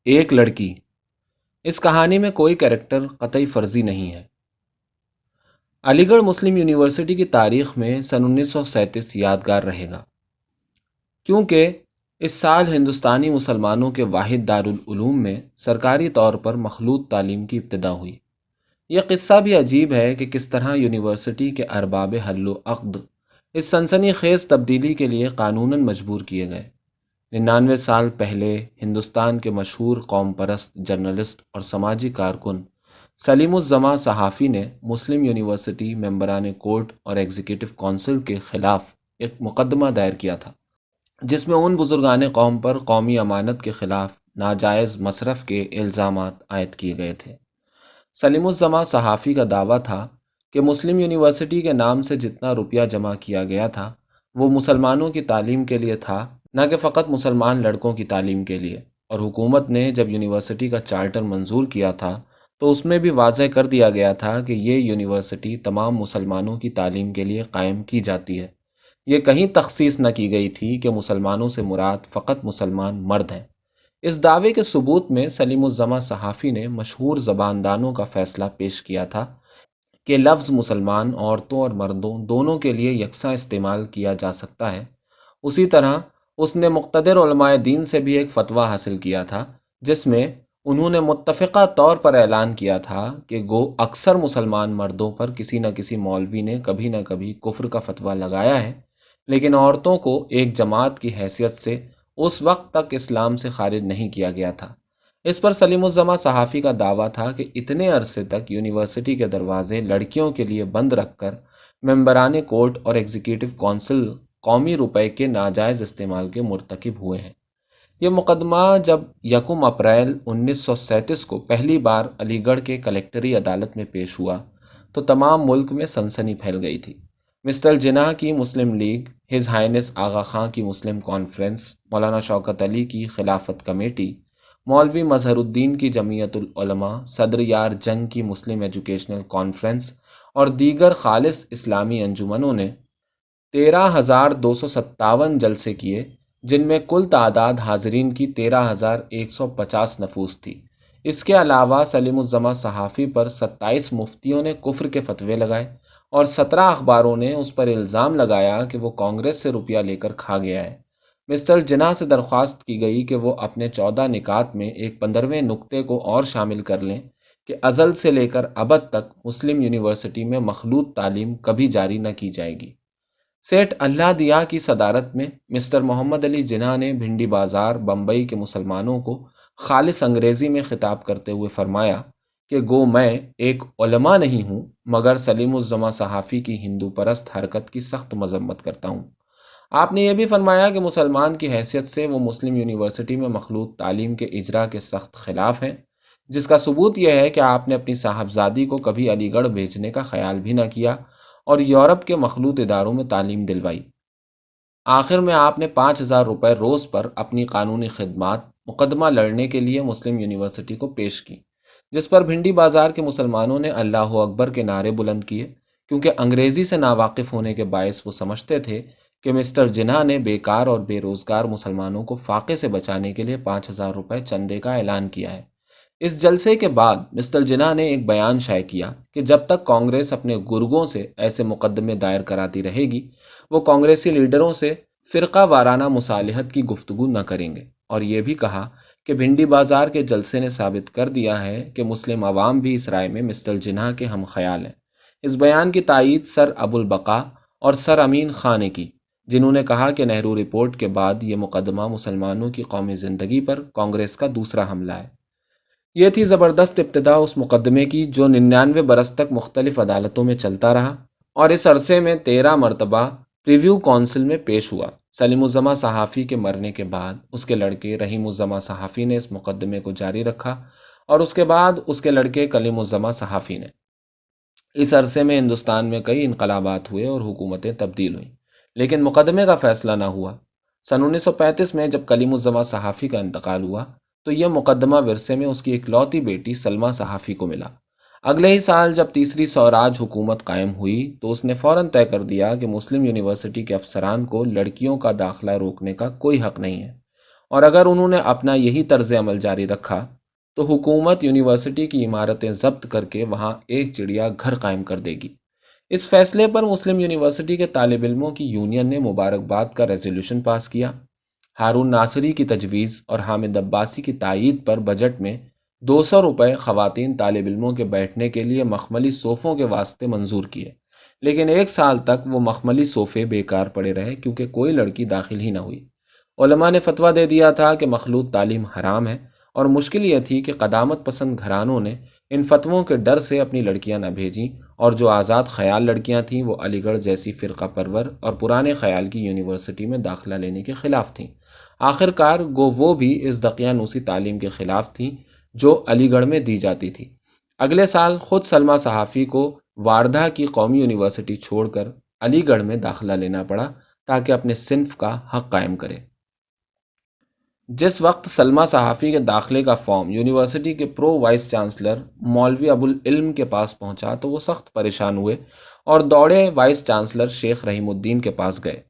ایک لڑکی۔ اس کہانی میں کوئی کریکٹر قطعی فرضی نہیں ہے۔ علی گڑھ مسلم یونیورسٹی کی تاریخ میں سن 1937 یادگار رہے گا، کیونکہ اس سال ہندوستانی مسلمانوں کے واحد دارالعلوم میں سرکاری طور پر مخلوط تعلیم کی ابتدا ہوئی۔ یہ قصہ بھی عجیب ہے کہ کس طرح یونیورسٹی کے ارباب حل و عقد اس سنسنی خیز تبدیلی کے لیے قانوناً مجبور کیے گئے۔ 99 سال پہلے ہندوستان کے مشہور قوم پرست جرنلسٹ اور سماجی کارکن سلیم الزماں صحافی نے مسلم یونیورسٹی ممبران کورٹ اور ایگزیکٹو کونسل کے خلاف ایک مقدمہ دائر کیا تھا، جس میں ان بزرگان قوم پر قومی امانت کے خلاف ناجائز مصرف کے الزامات عائد کیے گئے تھے۔ سلیم الزماں صحافی کا دعویٰ تھا کہ مسلم یونیورسٹی کے نام سے جتنا روپیہ جمع کیا گیا تھا وہ مسلمانوں کی تعلیم کے لیے تھا، نہ کہ فقط مسلمان لڑکوں کی تعلیم کے لیے، اور حکومت نے جب یونیورسٹی کا چارٹر منظور کیا تھا تو اس میں بھی واضح کر دیا گیا تھا کہ یہ یونیورسٹی تمام مسلمانوں کی تعلیم کے لیے قائم کی جاتی ہے۔ یہ کہیں تخصیص نہ کی گئی تھی کہ مسلمانوں سے مراد فقط مسلمان مرد ہیں۔ اس دعوے کے ثبوت میں سلیم الزماں صحافی نے مشہور زباندانوں کا فیصلہ پیش کیا تھا کہ لفظ مسلمان عورتوں اور مردوں دونوں کے لیے یکساں استعمال کیا جا سکتا ہے۔ اسی طرح اس نے مقتدر علماء دین سے بھی ایک فتویٰ حاصل کیا تھا، جس میں انہوں نے متفقہ طور پر اعلان کیا تھا کہ گو اکثر مسلمان مردوں پر کسی نہ کسی مولوی نے کبھی نہ کبھی کفر کا فتویٰ لگایا ہے، لیکن عورتوں کو ایک جماعت کی حیثیت سے اس وقت تک اسلام سے خارج نہیں کیا گیا تھا۔ اس پر سلیم الزماں صحافی کا دعویٰ تھا کہ اتنے عرصے تک یونیورسٹی کے دروازے لڑکیوں کے لیے بند رکھ کر ممبران کورٹ اور ایگزیکٹو کونسل قومی روپے کے ناجائز استعمال کے مرتکب ہوئے ہیں۔ یہ مقدمہ جب 1 اپریل 1937 کو پہلی بار علی گڑھ کے کلکٹری عدالت میں پیش ہوا تو تمام ملک میں سنسنی پھیل گئی تھی۔ مسٹر جناح کی مسلم لیگ، ہز ہائنس آغا خان کی مسلم کانفرنس، مولانا شوکت علی کی خلافت کمیٹی، مولوی مظہر الدین کی جمعیت العلماء، صدر یار جنگ کی مسلم ایجوکیشنل کانفرنس اور دیگر خالص اسلامی انجمنوں نے 13,257 جلسے کیے، جن میں کل تعداد حاضرین کی 13,150 نفوس تھی۔ اس کے علاوہ سلیم الزماں صحافی پر 27 مفتیوں نے کفر کے فتوے لگائے اور 17 اخباروں نے اس پر الزام لگایا کہ وہ کانگریس سے روپیہ لے کر کھا گیا ہے۔ مسٹر جناح سے درخواست کی گئی کہ وہ اپنے 14 نکات میں ایک 15ویں نکتے کو اور شامل کر لیں کہ ازل سے لے کر ابد تک مسلم یونیورسٹی میں مخلوط تعلیم کبھی جاری نہ کی جائے گی۔ سیٹھ اللہ دیا کی صدارت میں مسٹر محمد علی جناح نے بھنڈی بازار بمبئی کے مسلمانوں کو خالص انگریزی میں خطاب کرتے ہوئے فرمایا کہ گو میں ایک علماء نہیں ہوں، مگر سلیم الزماں صحافی کی ہندو پرست حرکت کی سخت مذمت کرتا ہوں۔ آپ نے یہ بھی فرمایا کہ مسلمان کی حیثیت سے وہ مسلم یونیورسٹی میں مخلوط تعلیم کے اجرا کے سخت خلاف ہیں، جس کا ثبوت یہ ہے کہ آپ نے اپنی صاحبزادی کو کبھی علی گڑھ بھیجنے کا خیال بھی نہ کیا اور یورپ کے مخلوط اداروں میں تعلیم دلوائی۔ آخر میں آپ نے 5,000 روپے روز پر اپنی قانونی خدمات مقدمہ لڑنے کے لیے مسلم یونیورسٹی کو پیش کی، جس پر بھنڈی بازار کے مسلمانوں نے اللہ اکبر کے نعرے بلند کیے، کیونکہ انگریزی سے ناواقف ہونے کے باعث وہ سمجھتے تھے کہ مسٹر جناح نے بیکار اور بے روزگار مسلمانوں کو فاقے سے بچانے کے لیے 5,000 روپے چندے کا اعلان کیا ہے۔ اس جلسے کے بعد مسٹر جناح نے ایک بیان شائع کیا کہ جب تک کانگریس اپنے گرگوں سے ایسے مقدمے دائر کراتی رہے گی، وہ کانگریسی لیڈروں سے فرقہ وارانہ مصالحت کی گفتگو نہ کریں گے، اور یہ بھی کہا کہ بھنڈی بازار کے جلسے نے ثابت کر دیا ہے کہ مسلم عوام بھی اس رائے میں مسٹر جناح کے ہم خیال ہیں۔ اس بیان کی تائید سر ابو البقا اور سر امین خان نے کی، جنہوں نے کہا کہ نہرو رپورٹ کے بعد یہ مقدمہ مسلمانوں کی قومی زندگی پر کانگریس کا دوسرا حملہ ہے۔ یہ تھی زبردست ابتدا اس مقدمے کی جو 99 برس تک مختلف عدالتوں میں چلتا رہا اور اس عرصے میں 13 مرتبہ پریویو کونسل میں پیش ہوا۔ سلیم الزماں صحافی کے مرنے کے بعد اس کے لڑکے رحیم الزماں صحافی نے اس مقدمے کو جاری رکھا اور اس کے بعد اس کے لڑکے کلیم الزماں صحافی نے۔ اس عرصے میں ہندوستان میں کئی انقلابات ہوئے اور حکومتیں تبدیل ہوئیں، لیکن مقدمے کا فیصلہ نہ ہوا۔ سن 1935 میں جب کلیم الزماں صحافی کا انتقال ہوا تو یہ مقدمہ ورثے میں اس کی اکلوتی بیٹی سلمیٰ صحافی کو ملا۔ اگلے ہی سال جب تیسری سوراج حکومت قائم ہوئی تو اس نے فوراً طے کر دیا کہ مسلم یونیورسٹی کے افسران کو لڑکیوں کا داخلہ روکنے کا کوئی حق نہیں ہے، اور اگر انہوں نے اپنا یہی طرز عمل جاری رکھا تو حکومت یونیورسٹی کی عمارتیں ضبط کر کے وہاں ایک چڑیا گھر قائم کر دے گی۔ اس فیصلے پر مسلم یونیورسٹی کے طالب علموں کی یونین نے مبارکباد کا ریزولوشن پاس کیا۔ ہارون ناصری کی تجویز اور حامد عباسی کی تائید پر بجٹ میں 200 روپے خواتین طالب علموں کے بیٹھنے کے لیے مخملی صوفوں کے واسطے منظور کیے، لیکن 1 سال تک وہ مخملی صوفے بیکار پڑے رہے کیونکہ کوئی لڑکی داخل ہی نہ ہوئی۔ علماء نے فتویٰ دے دیا تھا کہ مخلوط تعلیم حرام ہے، اور مشکل یہ تھی کہ قدامت پسند گھرانوں نے ان فتووں کے ڈر سے اپنی لڑکیاں نہ بھیجیں، اور جو آزاد خیال لڑکیاں تھیں وہ علی گڑھ جیسی فرقہ پرور اور پرانے خیال کی یونیورسٹی میں داخلہ لینے کے خلاف تھیں۔ آخر کار گو وہ بھی اس دقیانوسی تعلیم کے خلاف تھیں جو علی گڑھ میں دی جاتی تھی۔ اگلے سال خود سلمیٰ صحافی کو واردھا کی قومی یونیورسٹی چھوڑ کر علی گڑھ میں داخلہ لینا پڑا تاکہ اپنے صنف کا حق قائم کرے۔ جس وقت سلمیٰ صحافی کے داخلے کا فارم یونیورسٹی کے پرو وائس چانسلر مولوی ابوالعلم کے پاس پہنچا تو وہ سخت پریشان ہوئے اور دوڑے وائس چانسلر شیخ رحیم الدین کے پاس گئے۔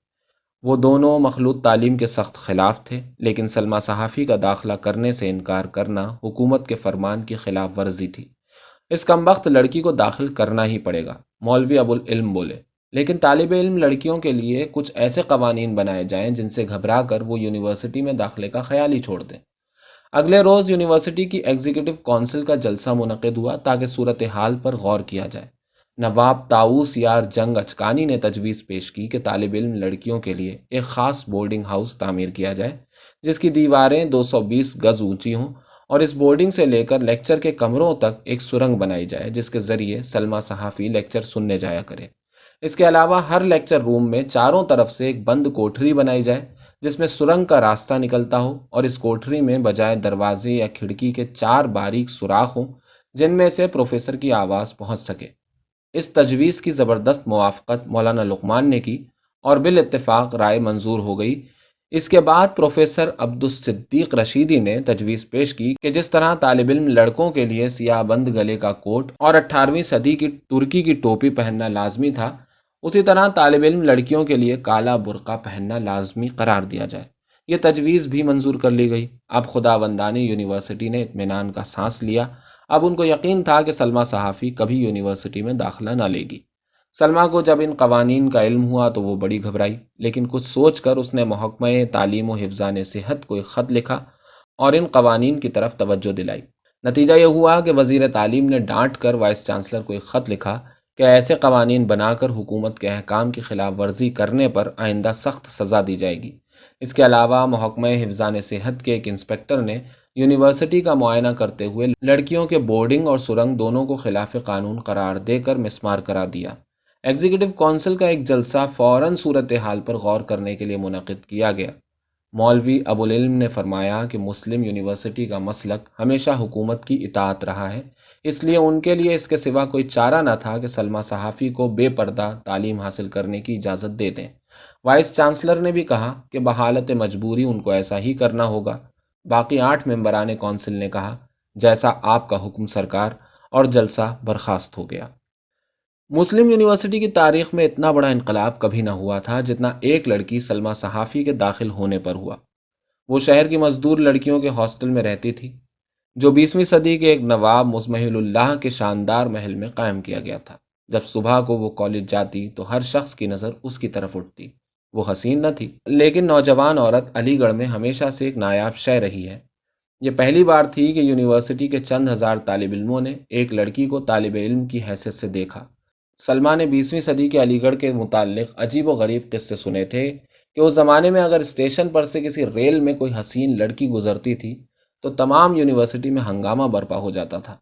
وہ دونوں مخلوط تعلیم کے سخت خلاف تھے، لیکن سلمیٰ صحافی کا داخلہ کرنے سے انکار کرنا حکومت کے فرمان کی خلاف ورزی تھی۔ اس کمبخت لڑکی کو داخل کرنا ہی پڑے گا، مولوی ابوالعلم بولے، لیکن طالب علم لڑکیوں کے لیے کچھ ایسے قوانین بنائے جائیں جن سے گھبرا کر وہ یونیورسٹی میں داخلے کا خیال ہی چھوڑ دیں۔ اگلے روز یونیورسٹی کی ایگزیکٹو کونسل کا جلسہ منعقد ہوا تاکہ صورتحال پر غور کیا جائے۔ نواب طاؤس یار جنگ اچکانی نے تجویز پیش کی کہ طالب علم لڑکیوں کے لیے ایک خاص بورڈنگ ہاؤس تعمیر کیا جائے جس کی دیواریں 220 گز اونچی ہوں، اور اس بورڈنگ سے لے کر لیکچر کے کمروں تک ایک سرنگ بنائی جائے جس کے ذریعے سلمیٰ صحافی لیکچر سننے جایا کرے۔ اس کے علاوہ ہر لیکچر روم میں چاروں طرف سے ایک بند کوٹھری بنائی جائے جس میں سرنگ کا راستہ نکلتا ہو، اور اس کوٹھری میں بجائے دروازے یا کھڑکی کے 4 باریک سوراخ ہوں جن میں سے پروفیسر کی آواز پہنچ سکے۔ اس تجویز کی زبردست موافقت مولانا لقمان نے کی اور بالاتفاق رائے منظور ہو گئی۔ اس کے بعد پروفیسر عبدالصدیق رشیدی نے تجویز پیش کی کہ جس طرح طالب علم لڑکوں کے لیے سیاہ بند گلے کا کوٹ اور 18ویں صدی کی ترکی کی ٹوپی پہننا لازمی تھا، اسی طرح طالب علم لڑکیوں کے لیے کالا برقع پہننا لازمی قرار دیا جائے۔ یہ تجویز بھی منظور کر لی گئی۔ اب خداوندان یونیورسٹی نے اطمینان کا سانس لیا۔ اب ان کو یقین تھا کہ سلمیٰ صحافی کبھی یونیورسٹی میں داخلہ نہ لے گی۔ سلمیٰ کو جب ان قوانین کا علم ہوا تو وہ بڑی گھبرائی، لیکن کچھ سوچ کر اس نے محکمہ تعلیم و حفظان صحت کو ایک خط لکھا اور ان قوانین کی طرف توجہ دلائی۔ نتیجہ یہ ہوا کہ وزیر تعلیم نے ڈانٹ کر وائس چانسلر کو ایک خط لکھا کہ ایسے قوانین بنا کر حکومت کے احکام کی خلاف ورزی کرنے پر آئندہ سخت سزا دی جائے گی۔ اس کے علاوہ محکمہ حفظان صحت کے ایک انسپکٹر نے یونیورسٹی کا معائنہ کرتے ہوئے لڑکیوں کے بورڈنگ اور سرنگ دونوں کو خلاف قانون قرار دے کر مسمار کرا دیا۔ ایگزیکٹو کونسل کا ایک جلسہ فوراً صورتحال پر غور کرنے کے لیے منعقد کیا گیا۔ مولوی ابوالعلم نے فرمایا کہ مسلم یونیورسٹی کا مسلک ہمیشہ حکومت کی اطاعت رہا ہے، اس لیے ان کے لیے اس کے سوا کوئی چارہ نہ تھا کہ سلمیٰ صحافی کو بے پردہ تعلیم حاصل کرنے کی اجازت دے دیں۔ وائس چانسلر نے بھی کہا کہ بحالت مجبوری ان کو ایسا ہی کرنا ہوگا۔ باقی 8 ممبران کونسل نے کہا جیسا آپ کا حکم سرکار، اور جلسہ برخاست ہو گیا۔ مسلم یونیورسٹی کی تاریخ میں اتنا بڑا انقلاب کبھی نہ ہوا تھا جتنا ایک لڑکی سلمیٰ صحافی کے داخل ہونے پر ہوا۔ وہ شہر کی مزدور لڑکیوں کے ہاسٹل میں رہتی تھی جو 20ویں صدی کے ایک نواب مزمحل اللہ کے شاندار محل میں قائم کیا گیا تھا۔ جب صبح کو وہ کالج جاتی تو ہر شخص کی نظر اس کی طرف اٹھتی۔ وہ حسین نہ تھی، لیکن نوجوان عورت علی گڑھ میں ہمیشہ سے ایک نایاب شے رہی ہے۔ یہ پہلی بار تھی کہ یونیورسٹی کے چند ہزار طالب علموں نے ایک لڑکی کو طالب علم کی حیثیت سے دیکھا۔ سلمیٰ نے 20ویں صدی کے علی گڑھ کے متعلق عجیب و غریب قصے سنے تھے کہ اس زمانے میں اگر اسٹیشن پر سے کسی ریل میں کوئی حسین لڑکی گزرتی تھی تو تمام یونیورسٹی میں ہنگامہ برپا ہو جاتا تھا۔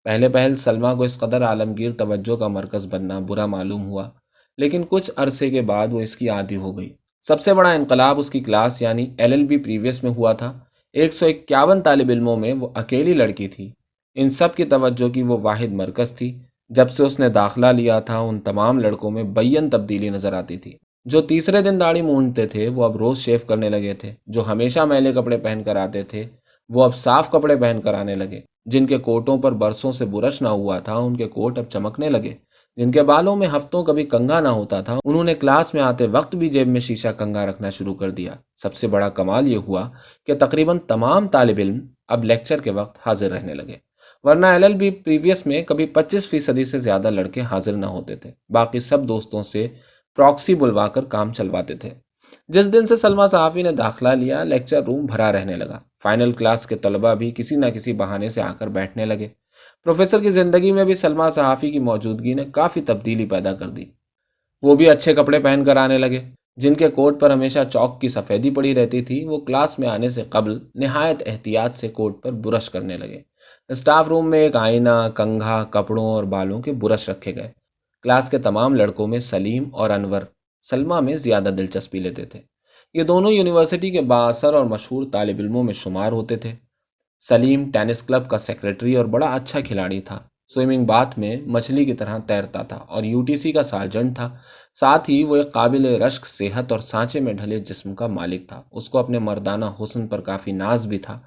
پہلے سلمیٰ کو اس قدر عالمگیر توجہ کا مرکز بننا برا معلوم ہوا، لیکن کچھ عرصے کے بعد وہ اس کی عادی ہو گئی۔ سب سے بڑا انقلاب اس کی کلاس یعنی LLB پریویس میں ہوا تھا۔ 151 طالب علموں میں وہ اکیلی لڑکی تھی۔ ان سب کی توجہ کی وہ واحد مرکز تھی۔ جب سے اس نے داخلہ لیا تھا ان تمام لڑکوں میں بیان تبدیلی نظر آتی تھی۔ جو تیسرے دن داڑھی مونڈتے تھے وہ اب روز شیو کرنے لگے تھے، جو ہمیشہ میلے کپڑے پہن کر آتے تھے وہ اب صاف کپڑے پہن کر آنے لگے، جن کے کوٹوں پر برسوں سے برش نہ ہوا تھا ان کے کوٹ اب چمکنے لگے، جن کے بالوں میں ہفتوں کبھی کنگھا نہ ہوتا تھا، انہوں نے کلاس میں آتے وقت بھی جیب میں شیشہ کنگھا رکھنا شروع کر دیا۔ سب سے بڑا کمال یہ ہوا کہ تقریباً تمام طالب علم اب لیکچر کے وقت حاضر رہنے لگے، ورنہ ایل ایل بی پریویس میں کبھی 25% سے زیادہ لڑکے حاضر نہ ہوتے تھے۔ باقی سب دوستوں سے پراکسی بلوا کر کام چلواتے تھے۔ جس دن سے سلمیٰ صحافی نے داخلہ لیا، لیکچر روم بھرا رہنے لگا۔ فائنل کلاس کے طلبہ بھی کسی نہ کسی بہانے سے آ کر بیٹھنے لگے۔ پروفیسر کی زندگی میں بھی سلمیٰ صحافی کی موجودگی نے کافی تبدیلی پیدا کر دی۔ وہ بھی اچھے کپڑے پہن کر آنے لگے۔ جن کے کوٹ پر ہمیشہ چاک کی سفیدی پڑی رہتی تھی، وہ کلاس میں آنے سے قبل نہایت احتیاط سے کوٹ پر برش کرنے لگے۔ اسٹاف روم میں ایک آئینہ، کنگھا، کپڑوں اور بالوں کے برش رکھے گئے۔ کلاس کے تمام لڑکوں میں سلیم اور انور سلمیٰ میں زیادہ دلچسپی لیتے تھے۔ یہ دونوں یونیورسٹی کے بااثر اور مشہور طالب علموں میں شمار ہوتے تھے۔ سلیم ٹینس کلب کا سیکریٹری اور بڑا اچھا کھلاڑی تھا۔ سوئمنگ باتھ میں مچھلی کی طرح تیرتا تھا اور یو ٹی سی کا سارجنٹ تھا۔ ساتھ ہی وہ ایک قابل رشک صحت اور سانچے میں ڈھلے جسم کا مالک تھا۔ اس کو اپنے مردانہ حسن پر کافی ناز بھی تھا،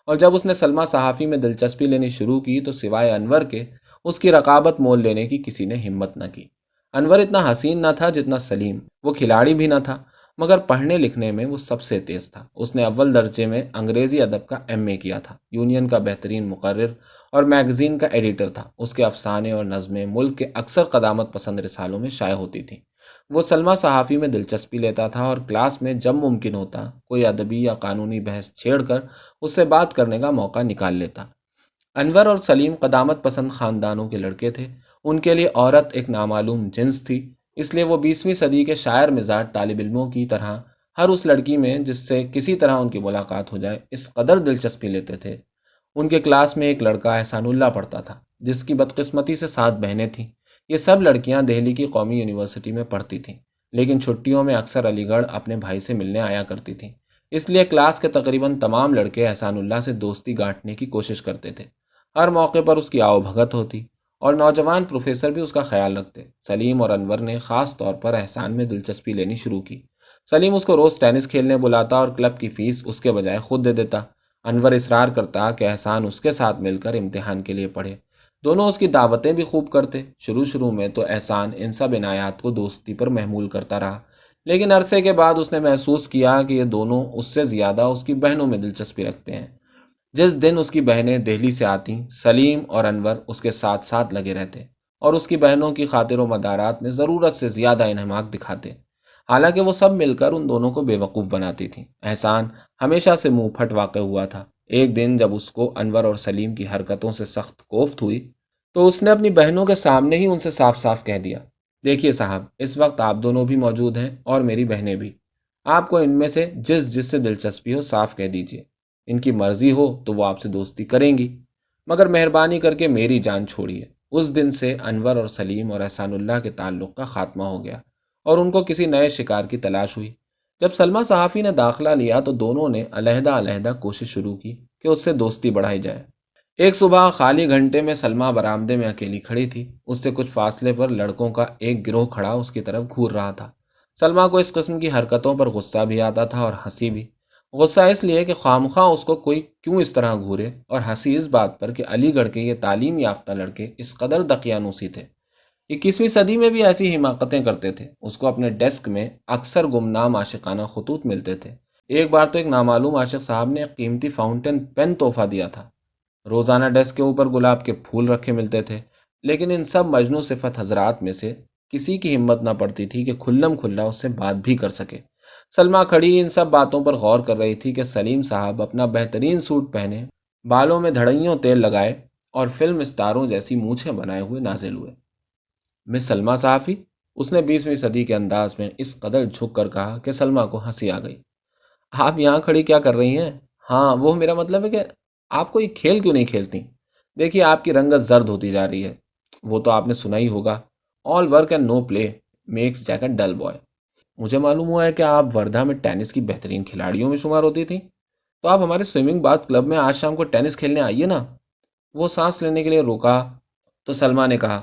اور جب اس نے سلمیٰ صحافی میں دلچسپی لینی شروع کی تو سوائے انور کے اس کی رقابت مول لینے کی کسی نے ہمت نہ کی۔ انور اتنا حسین نہ تھا جتنا سلیم، وہ کھلاڑی بھی نہ تھا، مگر پڑھنے لکھنے میں وہ سب سے تیز تھا۔ اس نے اول درجے میں انگریزی ادب کا ایم اے کیا تھا، یونین کا بہترین مقرر اور میگزین کا ایڈیٹر تھا۔ اس کے افسانے اور نظمیں ملک کے اکثر قدامت پسند رسالوں میں شائع ہوتی تھیں۔ وہ سلمیٰ صحافی میں دلچسپی لیتا تھا اور کلاس میں جب ممکن ہوتا کوئی ادبی یا قانونی بحث چھیڑ کر اس سے بات کرنے کا موقع نکال لیتا۔ انور اور سلیم قدامت پسند خاندانوں کے لڑکے تھے۔ ان کے لیے عورت ایک نامعلوم جنس تھی، اس لیے وہ 20ویں صدی کے شاعر مزاج طالب علموں کی طرح ہر اس لڑکی میں جس سے کسی طرح ان کی ملاقات ہو جائے اس قدر دلچسپی لیتے تھے۔ ان کے کلاس میں ایک لڑکا احسان اللہ پڑھتا تھا، جس کی بدقسمتی سے 7 بہنیں تھیں۔ یہ سب لڑکیاں دہلی کی قومی یونیورسٹی میں پڑھتی تھیں، لیکن چھٹیوں میں اکثر علی گڑھ اپنے بھائی سے ملنے آیا کرتی تھیں۔ اس لیے کلاس کے تقریباً تمام لڑکے احسان اللہ سے دوستی گانٹنے کی کوشش کرتے تھے۔ ہر موقع پر اس کی آؤ بھگت ہوتی، اور نوجوان پروفیسر بھی اس کا خیال رکھتے۔ سلیم اور انور نے خاص طور پر احسان میں دلچسپی لینی شروع کی۔ سلیم اس کو روز ٹینس کھیلنے بلاتا اور کلب کی فیس اس کے بجائے خود دے دیتا۔ انور اصرار کرتا کہ احسان اس کے ساتھ مل کر امتحان کے لیے پڑھے۔ دونوں اس کی دعوتیں بھی خوب کرتے۔ شروع میں تو احسان ان سب عنایات کو دوستی پر محمول کرتا رہا، لیکن عرصے کے بعد اس نے محسوس کیا کہ یہ دونوں اس سے زیادہ اس کی بہنوں میں دلچسپی رکھتے ہیں۔ جس دن اس کی بہنیں دہلی سے آتیں، سلیم اور انور اس کے ساتھ ساتھ لگے رہتے اور اس کی بہنوں کی خاطر و مدارات میں ضرورت سے زیادہ انہماک دکھاتے، حالانکہ وہ سب مل کر ان دونوں کو بے وقوف بناتی تھیں۔ احسان ہمیشہ سے منہ پھٹ واقع ہوا تھا۔ ایک دن جب اس کو انور اور سلیم کی حرکتوں سے سخت کوفت ہوئی تو اس نے اپنی بہنوں کے سامنے ہی ان سے صاف صاف کہہ دیا، دیکھیے صاحب، اس وقت آپ دونوں بھی موجود ہیں اور میری بہنیں بھی۔ آپ کو ان میں سے جس سے دلچسپی ہو صاف کہہ دیجیے۔ ان کی مرضی ہو تو وہ آپ سے دوستی کریں گی، مگر مہربانی کر کے میری جان چھوڑیے۔ اس دن سے انور اور سلیم اور احسان اللہ کے تعلق کا خاتمہ ہو گیا اور ان کو کسی نئے شکار کی تلاش ہوئی۔ جب سلمیٰ صحافی نے داخلہ لیا تو دونوں نے علیحدہ علیحدہ کوشش شروع کی کہ اس سے دوستی بڑھائی جائے۔ ایک صبح خالی گھنٹے میں سلمیٰ برآمدے میں اکیلی کھڑی تھی۔ اس سے کچھ فاصلے پر لڑکوں کا ایک گروہ کھڑا اس کی طرف گھور رہا تھا۔ سلمیٰ کو اس قسم کی حرکتوں پر غصہ بھی آتا تھا اور ہنسی بھی۔ غصہ اس لیے کہ خوامخواہ اس کو کوئی کیوں اس طرح گھورے، اور ہنسی اس بات پر کہ علی گڑھ کے یہ تعلیم یافتہ لڑکے اس قدر دقیانوسی تھے۔ 21ویں صدی میں بھی ایسی حماقتیں کرتے تھے۔ اس کو اپنے ڈیسک میں اکثر گمنام عاشقانہ خطوط ملتے تھے۔ ایک بار تو ایک نامعلوم عاشق صاحب نے ایک قیمتی فاؤنٹین پین تحفہ دیا تھا۔ روزانہ ڈیسک کے اوپر گلاب کے پھول رکھے ملتے تھے، لیکن ان سب مجنوں صفت حضرات میں سے کسی کی ہمت نہ پڑتی تھی کہ کھلم کھلا اس سے بات بھی کر سکے۔ سلمیٰ کھڑی ان سب باتوں پر غور کر رہی تھی کہ سلیم صاحب اپنا بہترین سوٹ پہنے، بالوں میں دھڑیوں تیل لگائے اور فلم اسٹاروں جیسی مونچھیں بنائے ہوئے نازل ہوئے۔ مس سلمیٰ صحافی، اس نے 20ویں صدی کے انداز میں اس قدر جھک کر کہا کہ سلمیٰ کو ہنسی آ گئی۔ آپ یہاں کھڑی کیا کر رہی ہیں؟ ہاں، وہ میرا مطلب ہے کہ آپ کوئی کھیل کیوں نہیں کھیلتی؟ دیکھیے آپ کی رنگت زرد ہوتی جا رہی ہے۔ وہ تو آپ نے سنا ہی ہوگا، all work and no play makes Jack a dull boy. مجھے معلوم ہوا ہے کہ آپ وردھا میں ٹینس کی بہترین کھلاڑیوں میں شمار ہوتی تھیں، تو آپ ہمارے سوئمنگ باتھ کلب میں آج شام کو ٹینس کھیلنے آئیے نا۔ وہ سانس لینے کے لیے رکا تو سلمیٰ نے کہا،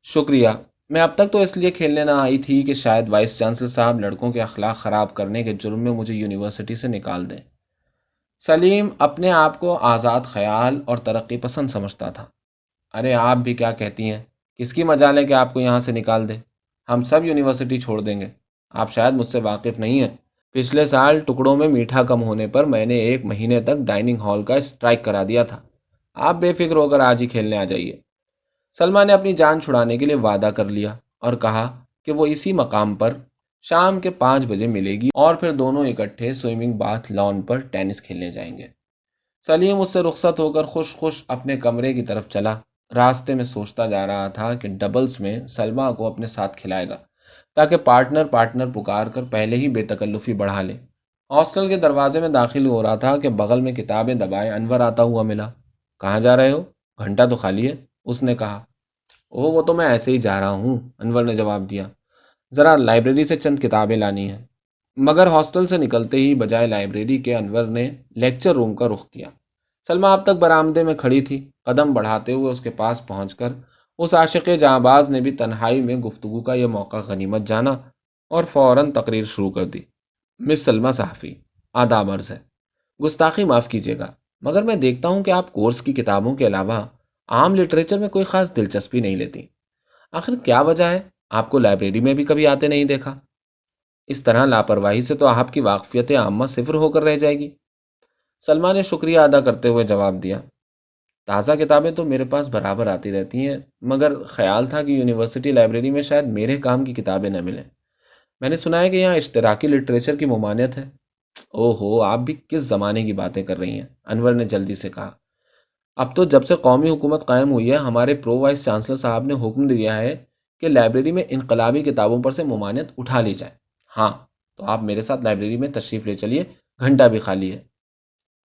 شکریہ، میں اب تک تو اس لیے کھیلنے نہ آئی تھی کہ شاید وائس چانسلر صاحب لڑکوں کے اخلاق خراب کرنے کے جرم میں مجھے یونیورسٹی سے نکال دیں۔ سلیم اپنے آپ کو آزاد خیال اور ترقی پسند سمجھتا تھا۔ ارے آپ بھی کیا کہتی ہیں، کس کی مجال ہے کہ آپ کو یہاں سے نکال دے؟ ہم سب یونیورسٹی چھوڑ دیں گے۔ آپ شاید مجھ سے واقف نہیں ہیں، پچھلے سال ٹکڑوں میں میٹھا کم ہونے پر میں نے 1 مہینے تک ڈائننگ ہال کا اسٹرائک کرا دیا تھا۔ آپ بے فکر ہو کر آج ہی کھیلنے آ جائیے۔ سلمہ نے اپنی جان چھڑانے کے لیے وعدہ کر لیا اور کہا کہ وہ اسی مقام پر شام کے 5 بجے ملے گی اور پھر دونوں اکٹھے سوئمنگ باتھ لان پر ٹینس کھیلنے جائیں گے۔ سلیم اس سے رخصت ہو کر خوش خوش اپنے کمرے کی طرف چلا۔ راستے میں سوچتا جا رہا تھا کہ ڈبلز میں سلمہ کو اپنے ساتھ کھلائے گا تاکہ پارٹنر پارٹنر پکار کر پہلے ہی بے تکلفی بڑھا لے۔ ہاسٹل کے دروازے میں داخل ہو رہا تھا کہ بغل میں کتابیں دبائے انور آتا ہوا ملا۔ کہاں جا رہے ہو؟ گھنٹہ تو خالی ہے، اس نے کہا۔ او وہ تو میں ایسے ہی جا رہا ہوں، انور نے جواب دیا، ذرا لائبریری سے چند کتابیں لانی ہیں۔ مگر ہاسٹل سے نکلتے ہی بجائے لائبریری کے انور نے لیکچر روم کا رخ کیا۔ سلمہ اب تک برآمدے میں کھڑی تھی۔ قدم بڑھاتے ہوئے اس کے پاس پہنچ کر اس عاشق جاں باز نے بھی تنہائی میں گفتگو کا یہ موقع غنیمت جانا اور فوراً تقریر شروع کر دی۔ مس سلمہ صحافی، آداب عرض ہے۔ گستاخی معاف کیجیے گا، مگر میں دیکھتا ہوں کہ آپ کورس کی کتابوں کے علاوہ عام لٹریچر میں کوئی خاص دلچسپی نہیں لیتی۔ آخر کیا وجہ ہے؟ آپ کو لائبریری میں بھی کبھی آتے نہیں دیکھا۔ اس طرح لاپرواہی سے تو آپ کی واقفیت عامہ صفر ہو کر رہ جائے گی۔ سلمہ نے شکریہ ادا کرتے ہوئے جواب دیا، تازہ کتابیں تو میرے پاس برابر آتی رہتی ہیں، مگر خیال تھا کہ یونیورسٹی لائبریری میں شاید میرے کام کی کتابیں نہ ملیں۔ میں نے سنا ہے کہ یہاں اشتراکی لٹریچر کی ممانعت ہے۔ او ہو، آپ بھی کس زمانے کی باتیں کر رہی ہیں، انور نے جلدی سے کہا۔ اب تو جب سے قومی حکومت قائم ہوئی ہے، ہمارے پرو وائس چانسلر صاحب نے حکم دیا ہے کہ لائبریری میں انقلابی کتابوں پر سے ممانعت اٹھا لی جائے۔ ہاں، تو آپ میرے ساتھ لائبریری میں تشریف لے چلیے، گھنٹہ بھی خالی ہے۔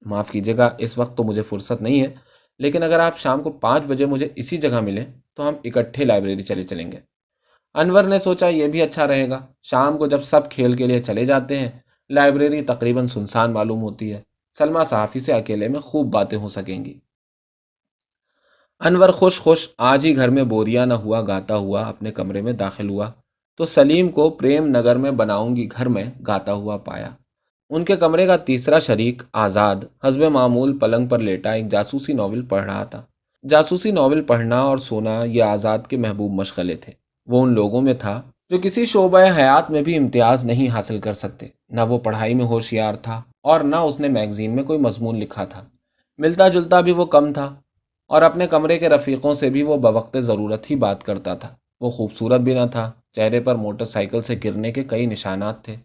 معاف کیجیے گا، اس وقت تو مجھے فرصت نہیں ہے، لیکن اگر آپ شام کو 5 بجے مجھے اسی جگہ ملیں تو ہم اکٹھے لائبریری چلیں گے۔ انور نے سوچا یہ بھی اچھا رہے گا۔ شام کو جب سب کھیل کے لیے چلے جاتے ہیں، لائبریری تقریباً سنسان معلوم ہوتی ہے۔ سلمہ صحافی سے اکیلے میں خوب باتیں ہو سکیں گی۔ انور خوش خوش آج ہی گھر میں بوریا نہ ہوا گاتا ہوا اپنے کمرے میں داخل ہوا تو سلیم کو پریم نگر میں بناؤں گی گھر میں گاتا ہوا پایا۔ ان کے کمرے کا تیسرا شریک آزاد حسب معمول پلنگ پر لیٹا ایک جاسوسی ناول پڑھ رہا تھا۔ جاسوسی ناول پڑھنا اور سونا یہ آزاد کے محبوب مشغلے تھے۔ وہ ان لوگوں میں تھا جو کسی شعبہ حیات میں بھی امتیاز نہیں حاصل کر سکتے۔ نہ وہ پڑھائی میں ہوشیار تھا اور نہ اس نے میگزین میں کوئی مضمون لکھا تھا۔ ملتا جلتا بھی وہ کم تھا اور اپنے کمرے کے رفیقوں سے بھی وہ بوقت ضرورت ہی بات کرتا تھا۔ وہ خوبصورت بھی نہ تھا، چہرے پر موٹر سائیکل سے گرنے کے کئی نشانات تھے۔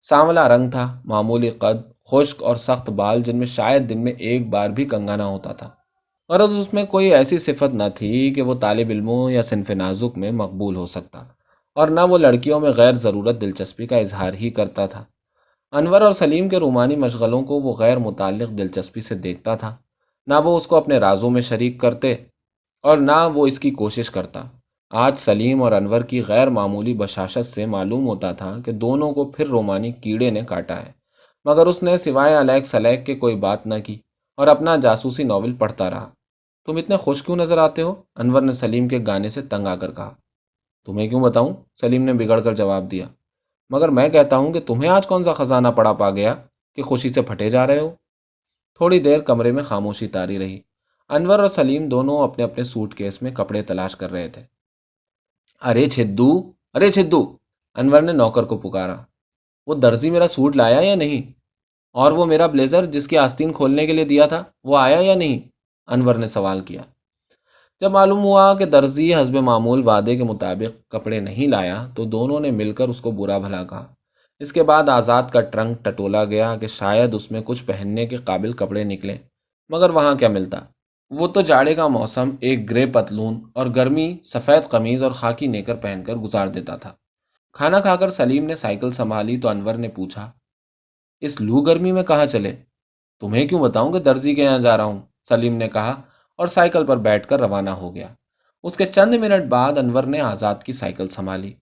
سانولا رنگ تھا، معمولی قد، خشک اور سخت بال جن میں شاید دن میں ایک بار بھی کنگھا نہ ہوتا تھا۔ غرض اس میں کوئی ایسی صفت نہ تھی کہ وہ طالب علموں یا صنف نازک میں مقبول ہو سکتا، اور نہ وہ لڑکیوں میں غیر ضرورت دلچسپی کا اظہار ہی کرتا تھا۔ انور اور سلیم کے رومانی مشغلوں کو وہ غیر متعلق دلچسپی سے دیکھتا تھا، نہ وہ اس کو اپنے رازوں میں شریک کرتے اور نہ وہ اس کی کوشش کرتا۔ آج سلیم اور انور کی غیر معمولی بشاشت سے معلوم ہوتا تھا کہ دونوں کو پھر رومانی کیڑے نے کاٹا ہے، مگر اس نے سوائے الیک سلیک کے کوئی بات نہ کی اور اپنا جاسوسی ناول پڑھتا رہا۔ تم اتنے خوش کیوں نظر آتے ہو؟ انور نے سلیم کے گانے سے تنگ آ کر کہا۔ تمہیں کیوں بتاؤں؟ سلیم نے بگڑ کر جواب دیا۔ مگر میں کہتا ہوں کہ تمہیں آج کون سا خزانہ پڑا پا گیا کہ خوشی سے پھٹے جا رہے ہو؟ تھوڑی دیر کمرے میں خاموشی طاری رہی۔ انور اور سلیم دونوں اپنے اپنے سوٹ کیس میں کپڑے تلاش کر رہے تھے۔ ارے چھدو، ارے چھدو، انور نے نوکر کو پکارا۔ وہ درزی میرا سوٹ لایا یا نہیں؟ اور وہ میرا بلیزر جس کی آستین کھولنے کے لیے دیا تھا، وہ آیا یا نہیں؟ انور نے سوال کیا۔ جب معلوم ہوا کہ درزی حسب معمول وعدے کے مطابق کپڑے نہیں لایا تو دونوں نے مل کر اس کو برا بھلا کہا۔ اس کے بعد آزاد کا ٹرنک ٹٹولا گیا کہ شاید اس میں کچھ پہننے کے قابل کپڑے نکلیں، مگر وہاں کیا ملتا؟ وہ تو جاڑے کا موسم ایک گرے پتلون اور گرمی سفید قمیض اور خاکی نیکر پہن کر گزار دیتا تھا۔ کھانا کھا کر سلیم نے سائیکل سنبھالی تو انور نے پوچھا، اس لو گرمی میں کہاں چلے؟ تمہیں کیوں بتاؤں کہ درزی کے یہاں جا رہا ہوں، سلیم نے کہا اور سائیکل پر بیٹھ کر روانہ ہو گیا۔ اس کے چند منٹ بعد انور نے آزاد کی سائیکل سنبھالی۔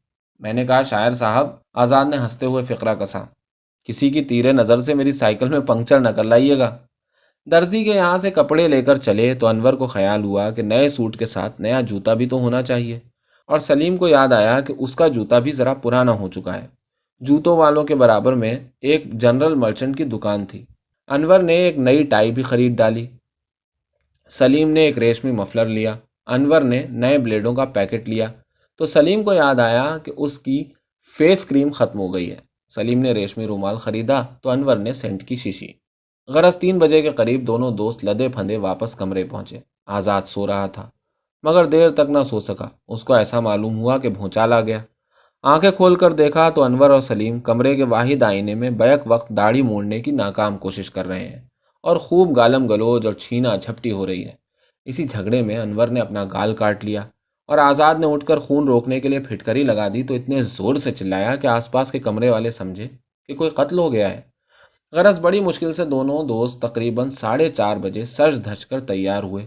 میں نے کہا شاعر صاحب، آزاد نے ہنستے ہوئے فقرہ کسا، کسی کی تیرے نظر سے میری سائیکل میں پنکچر نہ کر لائیے گا۔ درزی کے یہاں سے کپڑے لے کر چلے تو انور کو خیال ہوا کہ نئے سوٹ کے ساتھ نیا جوتا بھی تو ہونا چاہیے، اور سلیم کو یاد آیا کہ اس کا جوتا بھی ذرا پرانا ہو چکا ہے۔ جوتوں والوں کے برابر میں ایک جنرل مرچنٹ کی دکان تھی۔ انور نے ایک نئی ٹائی بھی خرید ڈالی۔ سلیم نے ایک ریشمی مفلر لیا۔ انور نے نئے بلیڈوں کا پیکٹ لیا تو سلیم کو یاد آیا کہ اس کی فیس کریم ختم ہو گئی ہے۔ سلیم نے ریشمی رومال خریدا تو انور نے سینٹ کی شیشی۔ غرض 3 بجے کے قریب دونوں دوست لدے پھندے واپس کمرے پہنچے۔ آزاد سو رہا تھا مگر دیر تک نہ سو سکا۔ اس کو ایسا معلوم ہوا کہ بھونچال آ گیا۔ آنکھیں کھول کر دیکھا تو انور اور سلیم کمرے کے واحد آئینے میں بیک وقت داڑھی موڑنے کی ناکام کوشش کر رہے ہیں اور خوب گالم گلوچ اور چھینا جھپٹی ہو رہی ہے۔ اسی جھگڑے میں انور نے اپنا گال کاٹ لیا اور آزاد نے اٹھ کر خون روکنے کے لیے پھٹکری لگا دی تو اتنے زور سے چلایا کہ آس پاس کے کمرے والے سمجھے کہ کوئی قتل ہو گیا ہے۔ غرض بڑی مشکل سے دونوں دوست تقریباً 4:30 بجے سج دھج کر تیار ہوئے۔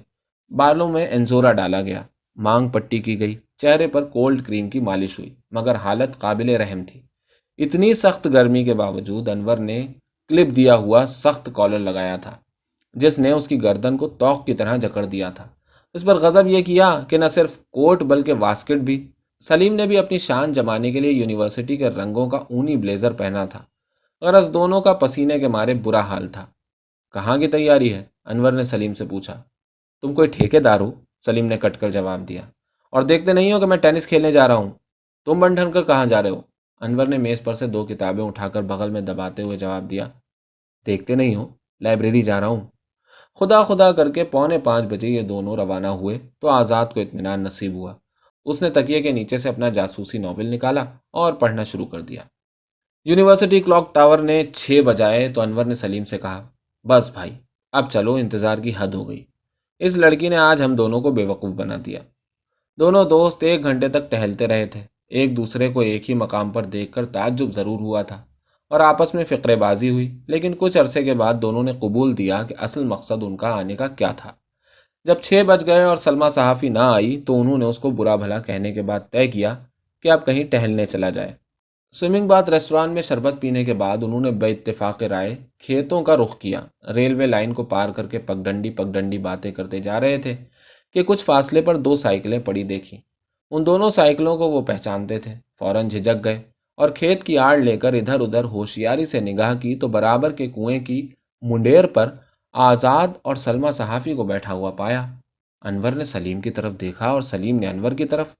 بالوں میں انزورا ڈالا گیا، مانگ پٹی کی گئی، چہرے پر کولڈ کریم کی مالش ہوئی، مگر حالت قابل رحم تھی۔ اتنی سخت گرمی کے باوجود انور نے کلپ دیا ہوا سخت کالر لگایا تھا جس نے اس کی گردن کو توق کی طرح جکڑ دیا تھا۔ اس پر غضب یہ کیا کہ نہ صرف کوٹ بلکہ واسکٹ بھی۔ سلیم نے بھی اپنی شان جمانے کے لیے یونیورسٹی کے رنگوں کا اونی بلیزر پہنا تھا۔ غرض دونوں کا پسینے کے مارے برا حال تھا۔ کہاں کی تیاری ہے؟ انور نے سلیم سے پوچھا۔ تم کوئی ٹھیکے دار ہو؟ سلیم نے کٹ کر جواب دیا۔ اور دیکھتے نہیں ہو کہ میں ٹینس کھیلنے جا رہا ہوں؟ تم بن ٹھن کر کہاں جا رہے ہو؟ انور نے میز پر سے 2 کتابیں اٹھا کر بغل میں دباتے ہوئے جواب دیا۔ دیکھتے نہیں ہو؟ لائبریری جا رہا ہوں۔ خدا خدا کر کے 4:45 یہ دونوں روانہ ہوئے تو آزاد کو اطمینان نصیب ہوا۔ اس نے تکیے کے نیچے سے اپنا جاسوسی ناول نکالا اور پڑھنا شروع کر دیا۔ یونیورسٹی کلاک ٹاور نے 6 بجائے تو انور نے سلیم سے کہا، بس بھائی اب چلو، انتظار کی حد ہو گئی۔ اس لڑکی نے آج ہم دونوں کو بے وقوف بنا دیا۔ دونوں دوست 1 گھنٹے تک ٹہلتے رہے تھے۔ ایک دوسرے کو ایک ہی مقام پر دیکھ کر تعجب ضرور ہوا تھا اور آپس میں فقرے بازی ہوئی، لیکن کچھ عرصے کے بعد دونوں نے قبول دیا کہ اصل مقصد ان کا آنے کا کیا تھا۔ جب 6 بج گئے اور سلمیٰ صحافی نہ آئی تو انہوں نے اس کو برا بھلا کہنے کے بعد طے کیا کہ اب کہیں ٹہلنے چلا جائے۔ سوئمنگ باتھ ریسٹوران میں شربت پینے کے بعد انہوں نے بے اتفاق رائے کھیتوں کا رخ کیا۔ ریلوے لائن کو پار کر کے پگڈنڈی باتیں کرتے جا رہے تھے کہ کچھ فاصلے پر 2 سائیکلیں پڑی دیکھی۔ ان دونوں سائیکلوں کو وہ پہچانتے تھے۔ فوراً جھجک گئے اور کھیت کی آڑ لے کر ادھر ادھر ہوشیاری سے نگاہ کی تو برابر کے کنویں کی منڈیر پر آزاد اور سلمیٰ صحافی کو بیٹھا ہوا پایا۔ انور نے سلیم کی طرف دیکھا اور سلیم نے انور کی طرف۔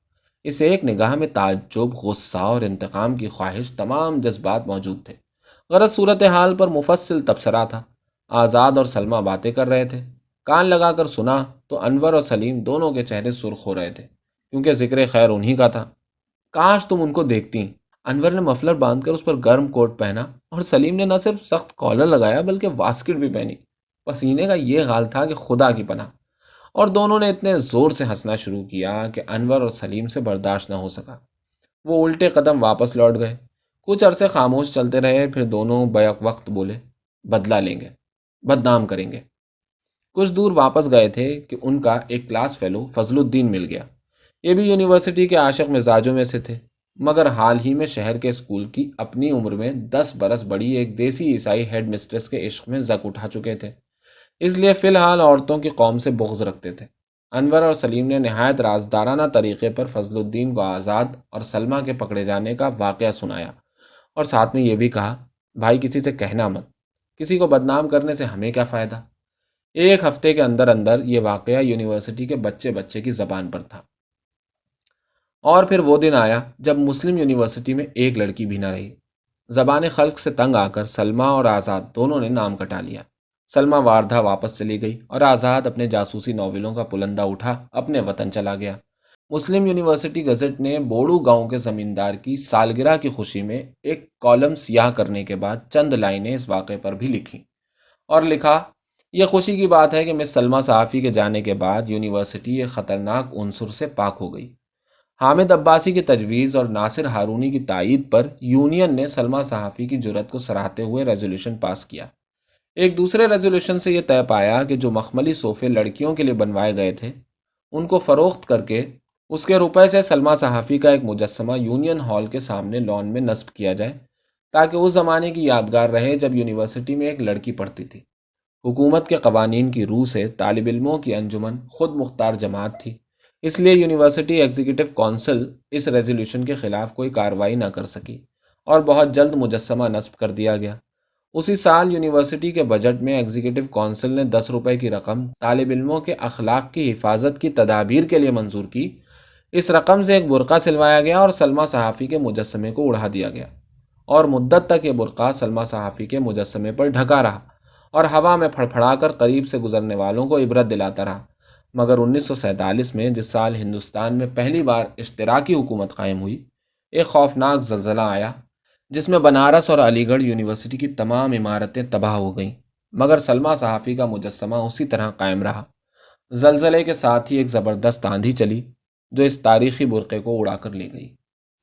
اس ایک نگاہ میں تعجب، غصہ اور انتقام کی خواہش، تمام جذبات موجود تھے۔ غرض صورتحال پر مفصل تبصرہ تھا۔ آزاد اور سلمیٰ باتیں کر رہے تھے۔ کان لگا کر سنا تو انور اور سلیم دونوں کے چہرے سرخ ہو رہے تھے کیونکہ ذکر خیر انہی کا تھا۔ کاش تم ان کو دیکھتی۔ انور نے مفلر باندھ کر اس پر گرم کوٹ پہنا اور سلیم نے نہ صرف سخت کالر لگایا بلکہ واسکٹ بھی پہنی۔ پسینے کا یہ حال تھا کہ خدا کی پناہ، اور دونوں نے اتنے زور سے ہنسنا شروع کیا کہ انور اور سلیم سے برداشت نہ ہو سکا۔ وہ الٹے قدم واپس لوٹ گئے۔ کچھ عرصے خاموش چلتے رہے، پھر دونوں بیک وقت بولے، بدلہ لیں گے، بدنام کریں گے۔ کچھ دور واپس گئے تھے کہ ان کا ایک کلاس فیلو فضل الدین مل گیا۔ یہ بھی یونیورسٹی کے عاشق مزاجوں میں سے تھے، مگر حال ہی میں شہر کے اسکول کی اپنی عمر میں 10 برس بڑی ایک دیسی عیسائی ہیڈ مسٹریس کے عشق میں زک اٹھا چکے تھے، اس لیے فی الحال عورتوں کی قوم سے بغض رکھتے تھے۔ انور اور سلیم نے نہایت رازدارانہ طریقے پر فضل الدین کو آزاد اور سلمیٰ کے پکڑے جانے کا واقعہ سنایا اور ساتھ میں یہ بھی کہا، بھائی کسی سے کہنا مت، کسی کو بدنام کرنے سے ہمیں کیا فائدہ۔ 1 ہفتے کے اندر اندر یہ واقعہ یونیورسٹی کے بچے کی زبان پر تھا۔ اور پھر وہ دن آیا جب مسلم یونیورسٹی میں ایک لڑکی بھی نہ رہی۔ زبان خلق سے تنگ آ کر سلمیٰ اور آزاد دونوں نے نام کٹا لیا۔ سلمیٰ واردھا واپس چلی گئی اور آزاد اپنے جاسوسی ناولوں کا پلندہ اٹھا اپنے وطن چلا گیا۔ مسلم یونیورسٹی گزٹ نے بوڑو گاؤں کے زمیندار کی سالگرہ کی خوشی میں ایک کالم سیاہ کرنے کے بعد چند لائنیں اس واقعے پر بھی لکھی اور لکھا، یہ خوشی کی بات ہے کہ مس سلمیٰ صحافی کے جانے کے بعد یونیورسٹی ایک خطرناک عنصر سے پاک ہو گئی۔ حامد عباسی کی تجویز اور ناصر ہارونی کی تائید پر یونین نے سلمیٰ صحافی کی جرأت کو سراہتے ہوئے ریزولوشن پاس کیا۔ ایک دوسرے ریزولوشن سے یہ طے پایا کہ جو مخملی صوفے لڑکیوں کے لیے بنوائے گئے تھے ان کو فروخت کر کے اس کے روپے سے سلمیٰ صحافی کا ایک مجسمہ یونین ہال کے سامنے لان میں نصب کیا جائے تاکہ اس زمانے کی یادگار رہے جب یونیورسٹی میں ایک لڑکی پڑھتی تھی۔ حکومت کے قوانین کی روح سے طالب علموں کی انجمن خود مختار جماعت تھی، اس لیے یونیورسٹی ایگزیکٹو کونسل اس ریزولوشن کے خلاف کوئی کارروائی نہ کر سکی اور بہت جلد مجسمہ نصب کر دیا گیا۔ اسی سال یونیورسٹی کے بجٹ میں ایگزیکٹو کونسل نے 10 روپے کی رقم طالب علموں کے اخلاق کی حفاظت کی تدابیر کے لیے منظور کی۔ اس رقم سے ایک برقع سلوایا گیا اور سلمیٰ صحافی کے مجسمے کو اڑا دیا گیا، اور مدت تک یہ برقع سلمیٰ صحافی کے مجسمے پر ڈھکا رہا اور ہوا میں پھڑپھڑا کر قریب سے گزرنے والوں کو عبرت دلاتا رہا۔ مگر 1947 میں، جس سال ہندوستان میں پہلی بار اشتراکی حکومت قائم ہوئی، ایک خوفناک زلزلہ آیا جس میں بنارس اور علی گڑھ یونیورسٹی کی تمام عمارتیں تباہ ہو گئیں، مگر سلمیٰ صحافی کا مجسمہ اسی طرح قائم رہا۔ زلزلے کے ساتھ ہی ایک زبردست آندھی چلی جو اس تاریخی برقعے کو اڑا کر لے گئی۔